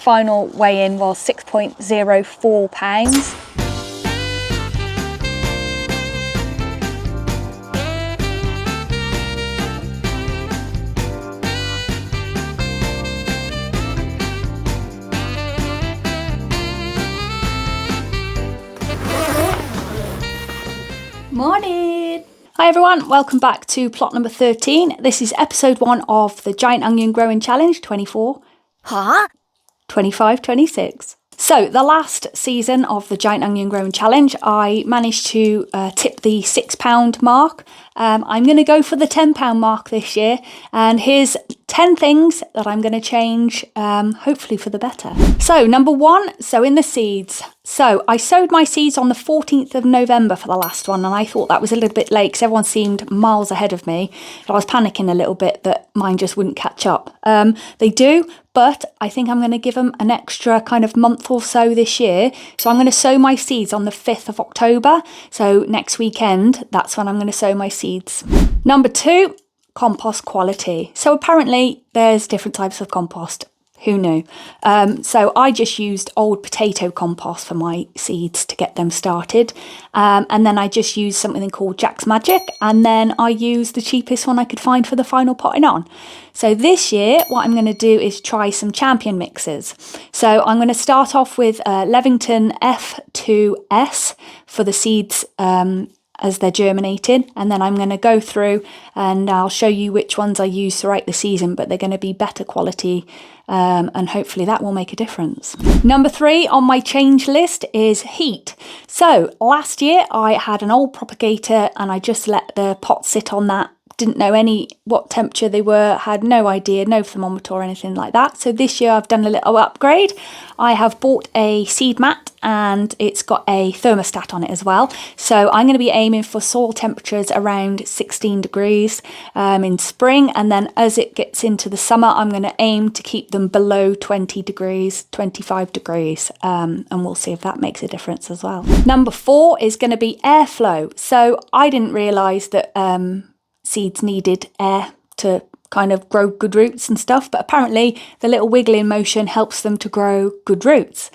Final weigh-in was 6.04 pounds. Morning! Hi everyone, welcome back to plot number 13. This is episode 1 of the Giant Onion Growing Challenge 24. 25, 26. So the last season of the Giant Onion Growing Challenge, I managed to tip the £6 mark. I'm going to go for the £10 mark this year, and here's 10 things that I'm going to change, hopefully for the better. So number 1, sowing the seeds. So I sowed my seeds on the 14th of November for the last one, and I thought that was a little bit late because everyone seemed miles ahead of me. I was panicking a little bit that mine just wouldn't catch up. They do, but I think I'm going to give them an extra kind of month or so this year. So I'm going to sow my seeds on the 5th of October. So next weekend, that's when I'm going to sow my seeds. Number 2, compost quality. So apparently there's different types of compost. Who knew? So I just used old potato compost for my seeds to get them started. And then I just used something called Jack's Magic. And then I used the cheapest one I could find for the final potting on. So this year, what I'm going to do is try some champion mixes. So I'm going to start off with Levington F2S for the seeds as they're germinating, and then I'm going to go through and I'll show you which ones I use throughout the season, but they're going to be better quality, and hopefully that will make a difference. Number 3 on my change list is heat. So last year I had an old propagator and I just let the pot sit on that. Didn't know what temperature they were, had no idea, no thermometer or anything like that. So this year I've done a little upgrade. I have bought a seed mat and it's got a thermostat on it as well. So I'm going to be aiming for soil temperatures around 16 degrees in spring, and then as it gets into the summer I'm going to aim to keep them below 20 degrees, 25 degrees, and we'll see if that makes a difference as well. Number 4 is going to be airflow. So I didn't realise that seeds needed air to kind of grow good roots and stuff, but apparently the little wiggling motion helps them to grow good roots.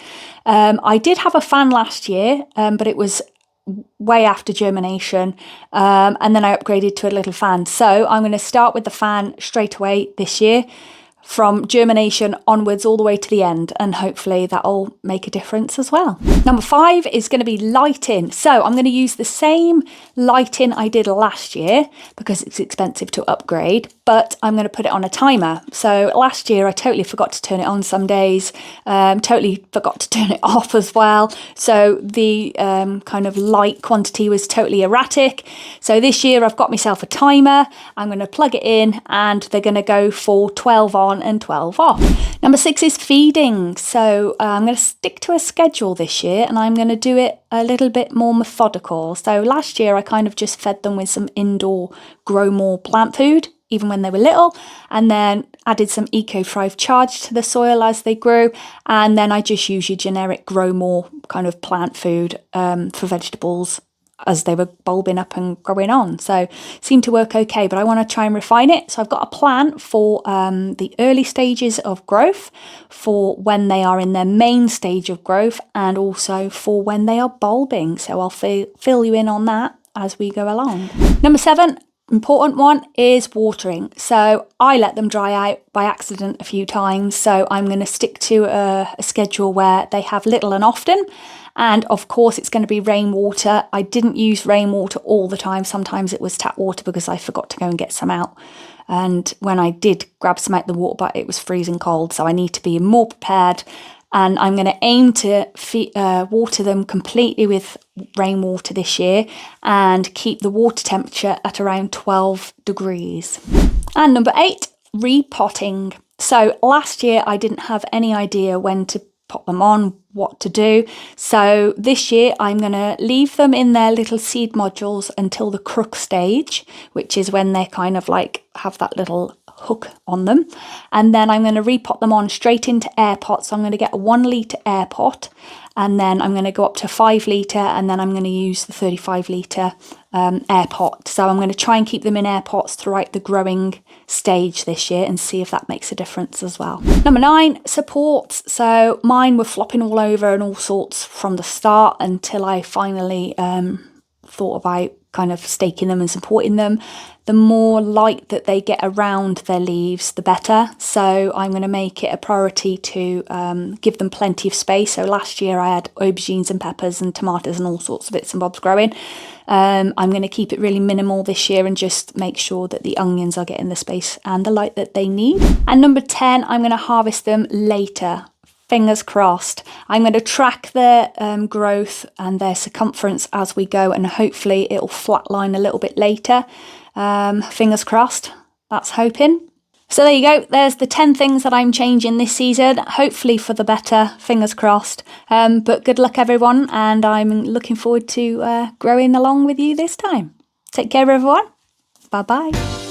I did have a fan last year, but it was way after germination, and then I upgraded to a little fan. So I'm going to start with the fan straight away this year, from germination onwards all the way to the end, and hopefully that'll make a difference as well. Number 5 is going to be lighting. So I'm going to use the same lighting I did last year because it's expensive to upgrade, but I'm going to put it on a timer. So last year I totally forgot to turn it on some days, totally forgot to turn it off as well. So the kind of light quantity was totally erratic. So this year I've got myself a timer. I'm going to plug it in and they're going to go for 12 on and 12 off. Number 6 is feeding. So I'm going to stick to a schedule this year and I'm going to do it a little bit more methodical. So last year I kind of just fed them with some indoor Grow More plant food, even when they were little, and then added some Eco Thrive Charge to the soil as they grew, and then I just used your generic Grow More kind of plant food for vegetables as they were bulbing up and growing on. So it seemed to work okay, but I want to try and refine it. So I've got a plan for the early stages of growth, for when they are in their main stage of growth, and also for when they are bulbing. So I'll fill you in on that as we go along. Number 7, important one, is watering. So I let them dry out by accident a few times. So I'm going to stick to a schedule where they have little and often. And of course it's going to be rainwater. I didn't use rainwater all the time. Sometimes it was tap water because I forgot to go and get some out. And when I did grab some out the water butt, it was freezing cold. So I need to be more prepared. And I'm going to aim to water them completely with rainwater this year and keep the water temperature at around 12 degrees. And number 8, repotting. So last year I didn't have any idea when to pot them on, what to do. So this year I'm going to leave them in their little seed modules until the crook stage, which is when they kind of like have that little hook on them. And then I'm going to repot them on straight into air pots. So I'm going to get a 1 litre air pot, and then I'm going to go up to 5 litre, and then I'm going to use the 35 litre air pot. So I'm going to try and keep them in air pots throughout the growing stage this year and see if that makes a difference as well. Number 9, supports. So mine were flopping all over and all sorts from the start until I finally thought about kind of staking them and supporting them. The more light that they get around their leaves, the better. So I'm going to make it a priority to give them plenty of space. So last year I had aubergines and peppers and tomatoes and all sorts of bits and bobs growing. I'm going to keep it really minimal this year and just make sure that the onions are getting the space and the light that they need. And number 10, I'm going to harvest them later. Fingers crossed. I'm going to track their growth and their circumference as we go, and hopefully it'll flatline a little bit later. Fingers crossed. That's hoping. So there you go. There's the 10 things that I'm changing this season, hopefully for the better. Fingers crossed. But good luck, everyone, and I'm looking forward to growing along with you this time. Take care, everyone. Bye-bye.